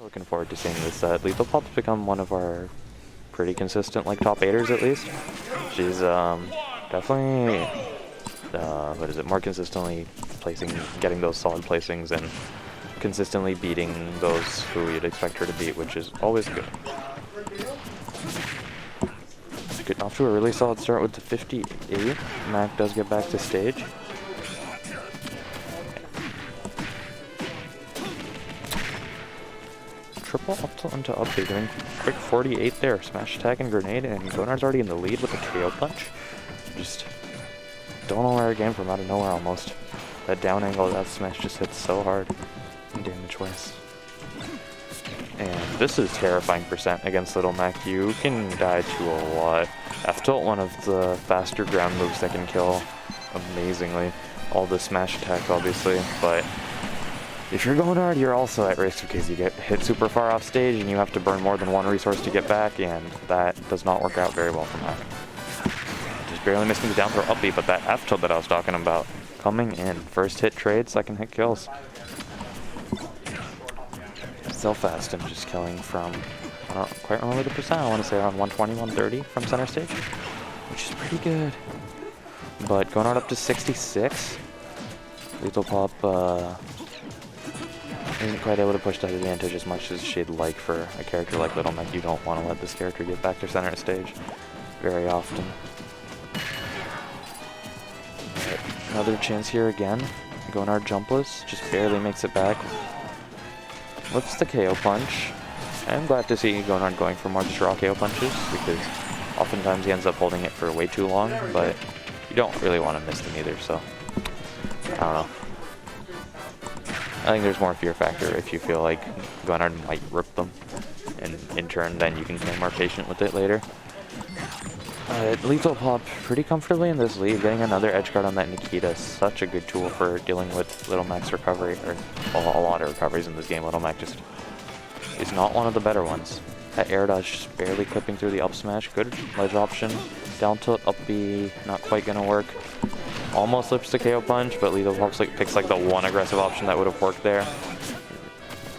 Looking forward to seeing this set. LethalPop's become one of our pretty consistent, like, top 8ers at least. She's definitely, more consistently getting those solid placings and consistently beating those who you'd expect her to beat, which is always good. Getting off to a really solid start with the 58. Mac does get back to stage. Triple up tilt into up B, doing quick 48 there. Smash attack and grenade, and GO0nard's already in the lead with a KO punch. Just don't know where it came from, out of nowhere almost. That down angle, that smash just hits so hard damage-wise. And this is terrifying percent against Little Mac. You can die to a lot. F tilt, one of the faster ground moves that can kill amazingly. All the smash attack, obviously, but if you're GO0nard, you're also at risk because you get hit super far off stage and you have to burn more than one resource to get back, and that does not work out very well for Mac. Just barely missing the down throw up B, but that F tilt that I was talking about coming in. First hit trade, second hit kills. So fast and just killing from, I don't quite remember the percent, I want to say around 120, 130 from center stage, which is pretty good. But GO0nard up to 66. LethalPop isn't quite able to push that advantage as much as she'd like for a character like Little Mac. You don't want to let this character get back to center stage very often. But another chance here again. GO0nard jumpless, just barely makes it back. Whips the KO punch. I'm glad to see GO0nard going for more just raw KO punches, because oftentimes he ends up holding it for way too long, but you don't really want to miss them either, so I don't know. I think there's more fear factor if you feel like GO0nard might rip them, and in turn then you can be more patient with it later. LethalPop pretty comfortably in this lead, getting another edge guard on that Nikita. Such a good tool for dealing with Little Mac's recovery, or a lot of recoveries in this game. Little Mac just is not one of the better ones. That air dodge just barely clipping through the up smash. Good ledge option. Down tilt, up B, not quite gonna work. Almost flips the KO punch, but LethalPop picks like the one aggressive option that would have worked there.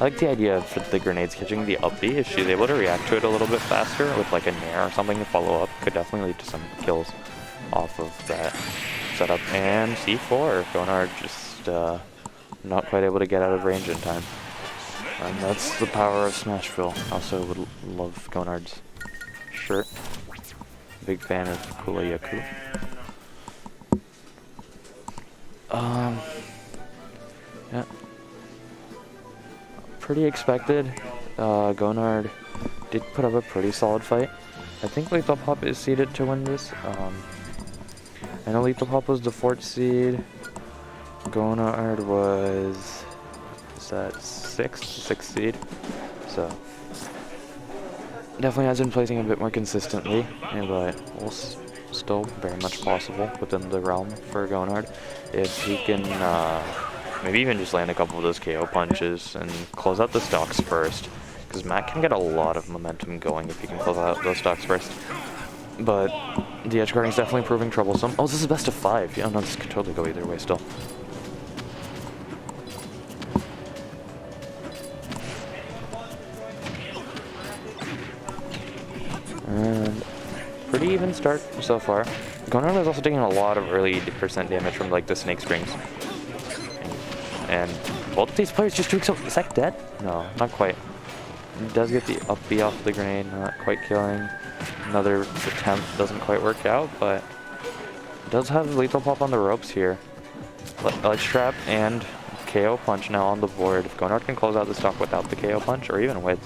I like the idea of the grenades catching the up B. If she's able to react to it a little bit faster with like a nair or something to follow up, could definitely lead to some kills off of that setup. And C4, GO0nard just not quite able to get out of range in time. And that's the power of Smashville. Also would love GO0nard's shirt. Big fan of Kula Yaku. Yeah. Pretty expected. GO0nard did put up a pretty solid fight. I think LethalPop is seeded to win this. I know LethalPop was the 4th seed. GO0nard was that 6th seed. So definitely has been placing a bit more consistently, but we'll still very much possible within the realm for GO0nard if he can maybe even just land a couple of those KO punches and close out the stocks first, because Mac can get a lot of momentum going if he can close out those stocks first. But the edge guarding is definitely proving troublesome. Oh, this is best of 5. Yeah, no, this could totally go either way still. And pretty even start so far. GO0nard is also taking a lot of early percent damage from like the snake strings. And both of these players just took so... Is that dead? No, not quite. He does get the up B off the grenade, not quite killing. Another attempt doesn't quite work out, but does have LethalPop on the ropes here. Ledge trap and KO punch now on the board. If GO0nard can close out the stock without the KO punch, or even with,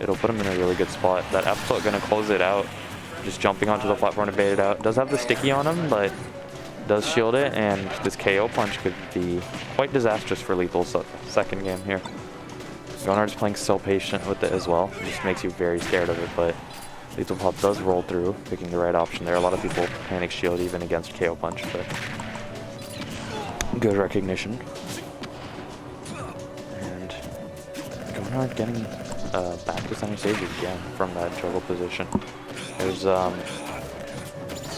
it'll put him in a really good spot. That F tilt gonna close it out. Just jumping onto the platform to bait it out. Does have the sticky on him, but does shield it, and this KO punch could be quite disastrous for Lethal's second game here. GO0nard's playing so patient with it as well. It just makes you very scared of it, but LethalPop does roll through, picking the right option there. A lot of people panic shield even against KO punch, but good recognition. And GO0nard getting back to center stage again from that juggle position. There's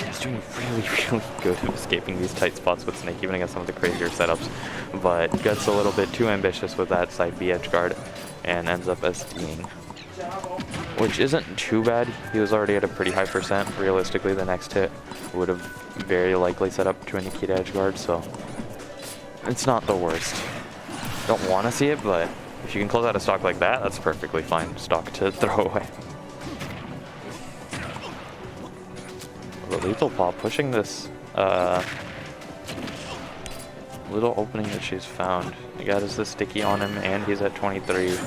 he's doing really good at escaping these tight spots with Snake, even against some of the crazier setups, but gets a little bit too ambitious with that side B edge guard. and ends up SDing. Which isn't too bad. He was already at a pretty high percent. Realistically, the next hit would have very likely set up to a Nikita edge guard, so it's not the worst. Don't want to see it, but if you can close out a stock like that, that's perfectly fine stock to throw away. The LethalPop pushing this little opening that she's found. He got the sticky on him, and he's at 23.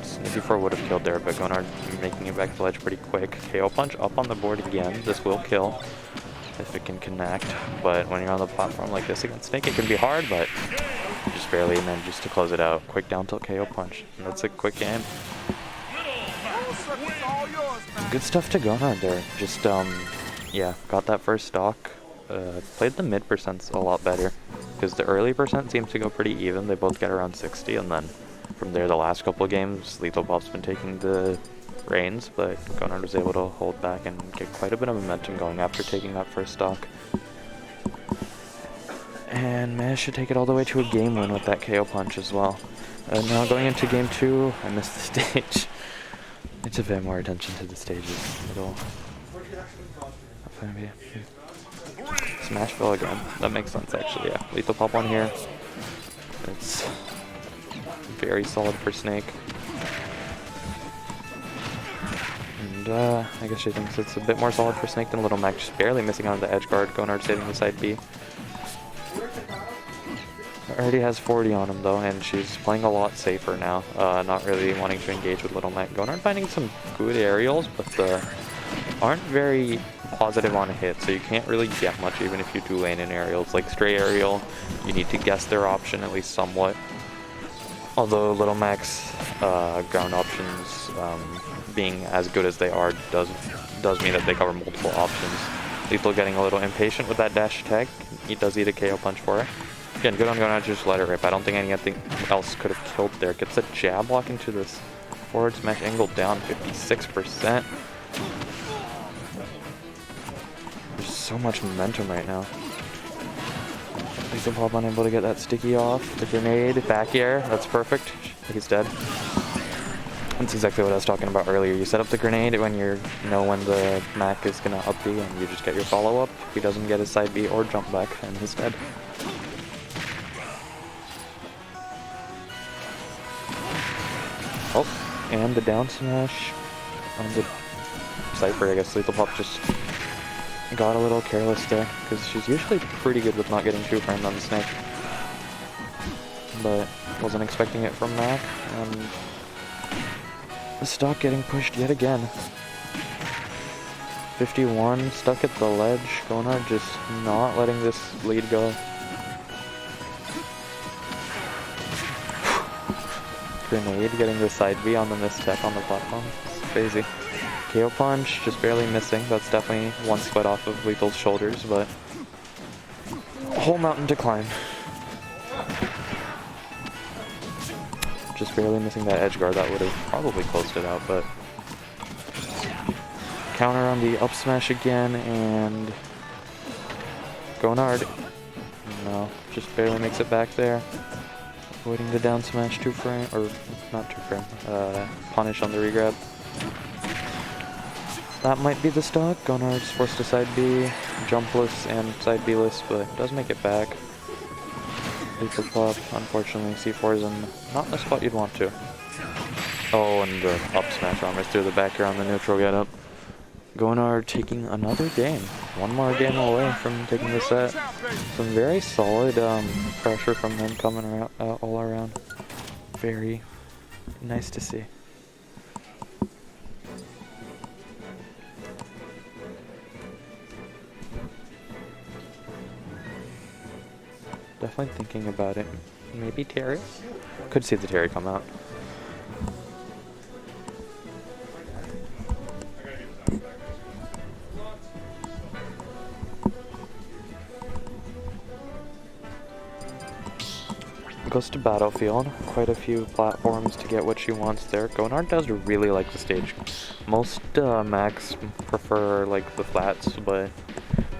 Sneaky 4 would have killed there, but GO-nard making it back to the ledge pretty quick. KO punch up on the board again. This will kill if it can connect, but when you're on the platform like this against Snake, it can be hard, but just barely manages to close it out. Quick down tilt KO punch. And that's a quick game. Good stuff to GO-nard there. Just, yeah, got that first stock. Played the mid percents a lot better, because the early percent seems to go pretty even. They both get around 60, and then from there, the last couple of games, LethalPop's been taking the reins, but GO-nard was able to hold back and get quite a bit of momentum going after taking that first stock. And managed to take it all the way to a game win with that KO punch as well. Now going into game 2, I missed the stage. Need to pay more attention to the stages. It'll be Smashville again. That makes sense actually, yeah. LethalPop one here. It's very solid for Snake. And I guess she thinks it's a bit more solid for Snake than Little Mac, just barely missing out on the edge guard. GO-nard saving the side B. Already has 40 on him though, and she's playing a lot safer now. Not really wanting to engage with Little Mac. GO-nard finding some good aerials, but aren't very positive on a hit, so you can't really get much even if you do lane in aerials. Like stray aerial, you need to guess their option at least somewhat. Although Little Mac's ground options being as good as they are does mean that they cover multiple options. Lethal getting a little impatient with that dash attack. He does eat a KO punch for it. Again, good on GO-nard to just let it rip. I don't think anything else could have killed there. Gets a jab lock into this forward smash angle down 56%. There's so much momentum right now. LethalPop unable to get that sticky off. The grenade, back air, that's perfect. He's dead. That's exactly what I was talking about earlier. You set up the grenade when you know when the Mac is gonna up B, and you just get your follow up. He doesn't get his side B or jump back, and he's dead. Oh, and the down smash on the Cypher. I guess LethalPop just got a little careless there, because she's usually pretty good with not getting too framed on the Snake. But wasn't expecting it from Mac, and the stock getting pushed yet again. 51, stuck at the ledge. GO-nard just not letting this lead go. Grenade getting the side B on the mistech on the platform. It's crazy. KO punch, just barely missing. That's definitely one split off of Lethal's shoulders, but a whole mountain to climb. Just barely missing that edge guard. That would have probably closed it out, but counter on the up smash again, and GO-nard, no, just barely makes it back there. Avoiding the down smash 2-frame, or not 2-frame, punish on the regrab. That might be the stock. GO-nard's forced to side B, jumpless and side B-less, but does make it back. LethalPop, unfortunately, C4 is in not in the spot you'd want to. Oh, and the up smash armors through the back air on the neutral get up. GO-nard taking another game. One more game away from taking the set. Some very solid pressure from them coming around, all around. Very nice to see. Definitely thinking about it. Maybe Terry? Could see the Terry come out. Goes to Battlefield. Quite a few platforms to get what she wants there. GO-nard does really like the stage. Most Macs prefer like the flats, but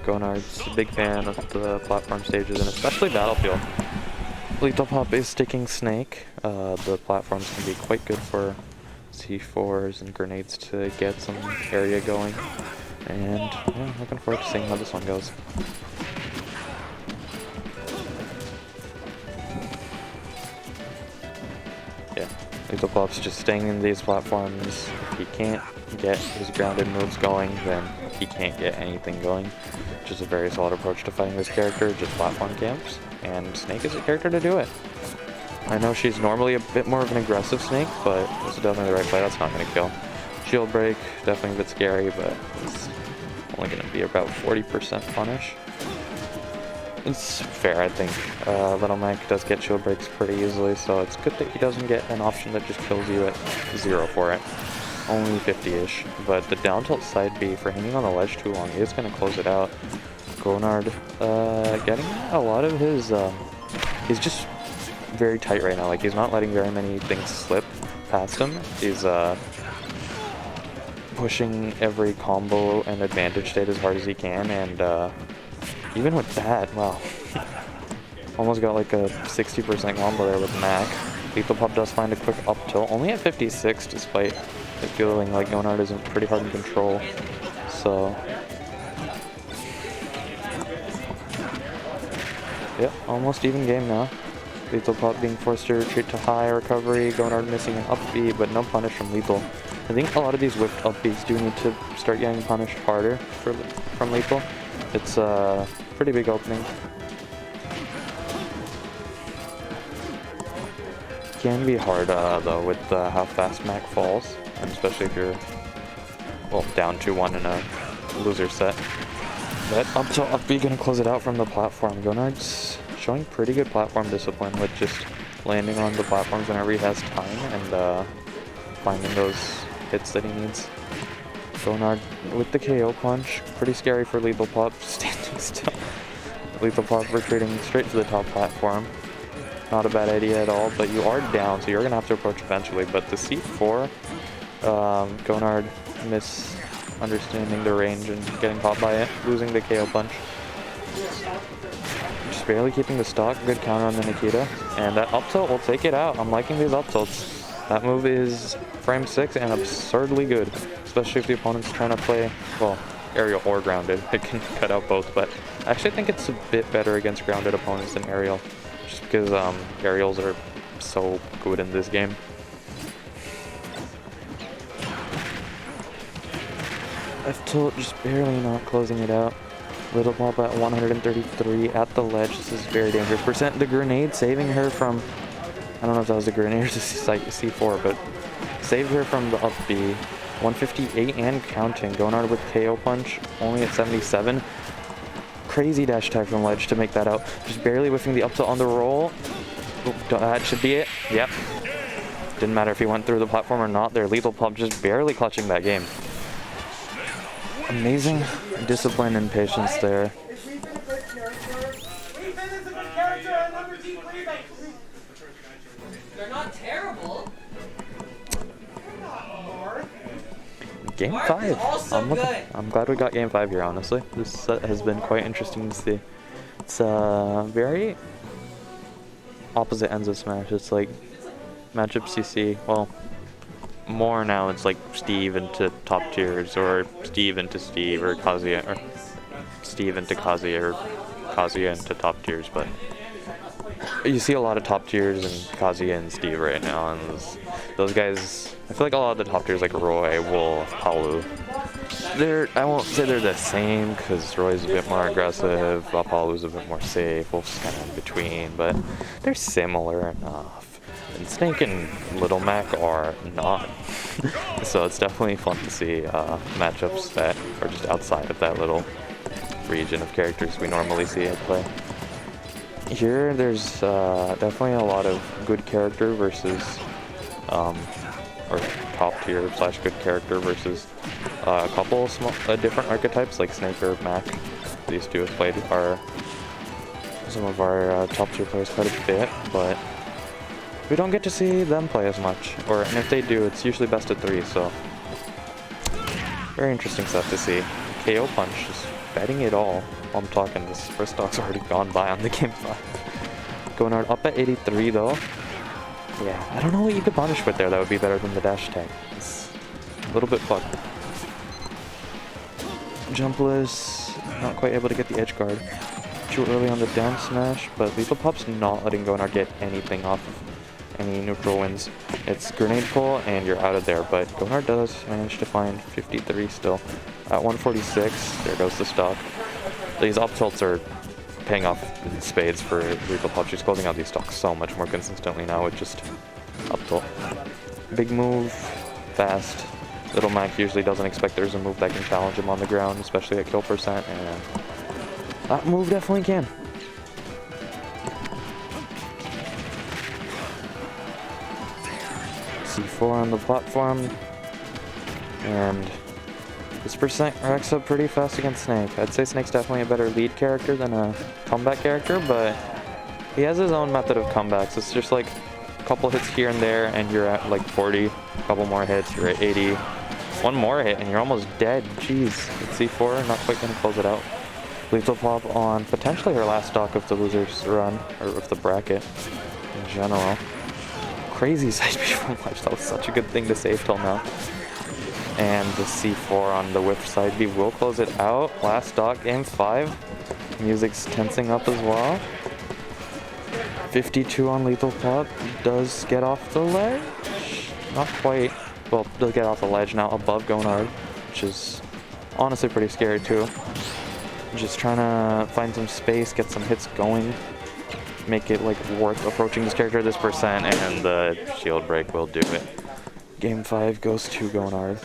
GO-nard's a big fan of the platform stages, and especially Battlefield. LethalPop is sticking Snake. The platforms can be quite good for C4s and grenades to get some area going. And yeah, looking forward to seeing how this one goes. Yeah, LethalPop's just staying in these platforms. If he can't get his grounded moves going, then he can't get anything going. Which is a very solid approach to fighting this character, just platform camps. And Snake is a character to do it. I know she's normally a bit more of an aggressive Snake, but this is definitely the right play. That's not going to kill. Shield break, definitely a bit scary, but it's only going to be about 40% punish. It's fair, I think. Little Mac does get shield breaks pretty easily, so it's good that he doesn't get an option that just kills you at 0 for it. Only 50-ish, but the down tilt side B for hanging on the ledge too long is going to close it out. G0nard getting a lot of his, he's just very tight right now, like he's not letting very many things slip past him. He's pushing every combo and advantage state as hard as he can, and even with that, wow, almost got like a 60% combo there with Mac. LethalPop does find a quick up tilt, only at 56 despite it feeling like G0nard is pretty hard in control, so yep, almost even game now. LethalPop being forced to retreat to high recovery, G0nard missing an up B, but no punish from Lethal. I think a lot of these whipped up Bs do need to start getting punished harder from Lethal. It's a pretty big opening. Can be hard though with how fast Mac falls, and especially if you're down 2-1 in a loser set. But up to up B gonna close it out from the platform. G0nard's showing pretty good platform discipline with just landing on the platforms whenever he has time and finding those hits that he needs. G0nard with the KO punch, pretty scary for LethalPop, standing still. LethalPop retreating straight to the top platform. Not a bad idea at all, but you are down, so you're gonna have to approach eventually. But the C4, G0nard misunderstanding the range and getting caught by it, losing the KO punch. Just barely keeping the stock, good counter on the Nikita, and that up tilt will take it out. I'm liking these up tilts. That move is frame 6 and absurdly good, especially if the opponent's trying to play, well, aerial or grounded. It can cut out both, but I actually think it's a bit better against grounded opponents than aerial, just because aerials are so good in this game. F tilt just barely not closing it out. LethalPop at 133 at the ledge. This is very dangerous. Percent the grenade saving her from, I don't know if that was the grenade or the C4, but saved her from the up B. 158 and counting. G0nard with KO punch, only at 77. Crazy dash tag from ledge to make that out. Just barely whiffing the up tilt on the roll. Oop, that should be it. Yep. Didn't matter if he went through the platform or not there. LethalPop just barely clutching that game. Amazing discipline and patience there. They're not terrible. Game 5. I'm glad we got game 5 here, honestly. This set has been quite interesting to see. It's very opposite ends of Smash. It's like matchup CC. Well, more now it's like Steve into top tiers, or Steve into Steve, or Kazuya, or Steve into Kazuya, or Kazuya into top tiers, but you see a lot of top tiers and Kazuya and Steve right now, and those guys, I feel like a lot of the top tiers like Roy, Wolf, Palu, I won't say they're the same, because Roy's a bit more aggressive, Palu's a bit more safe, Wolf's kind of in between, but they're similar enough. And Snake and Little Mac are not. So it's definitely fun to see matchups that are just outside of that little region of characters we normally see at play. Here there's definitely a lot of good character versus, or top tier / good character versus a couple of different archetypes like Snake or Mac. These two have played some of our top tier players quite a bit, but we don't get to see them play as much, and if they do, it's usually best of 3, so very interesting stuff to see. KO punch, just betting it all while I'm talking. This first stock's already gone by on the game 5. G0nard up at 83 though. Yeah, I don't know what you could punish with there that would be better than the dash attack. It's a little bit fucked. Jumpless, not quite able to get the edge guard. Too early on the down smash, but LethalPop's not letting G0nard get anything off of any neutral wins. It's grenade pull and you're out of there, but G0nard does manage to find 53 still. At 146, there goes the stock. These up tilts are paying off in spades for LethalPop. She's closing out these stocks so much more consistently now with just up tilt. Big move, fast. Little Mac usually doesn't expect there's a move that can challenge him on the ground, especially at kill percent, and that move definitely can. C4 on the platform, and this percent racks up pretty fast against Snake. I'd say Snake's definitely a better lead character than a comeback character, but he has his own method of comebacks. It's just like a couple hits here and there and you're at like 40, a couple more hits, you're at 80, one more hit and you're almost dead. Jeez, with C4, not quite gonna close it out. LethalPop on potentially her last stock of the loser's run, or of the bracket in general. Crazy side B from ledge, that was such a good thing to save till now. And the C4 on the whiff side B will close it out. Last stock, game 5. Music's tensing up as well. 52 on LethalPop does get off the ledge. Not quite. Well, does get off the ledge now above G0nard, which is honestly pretty scary too. Just trying to find some space, get some hits going, make it like worth approaching this character this percent, and the shield break will do it. Game 5 goes to G0nard.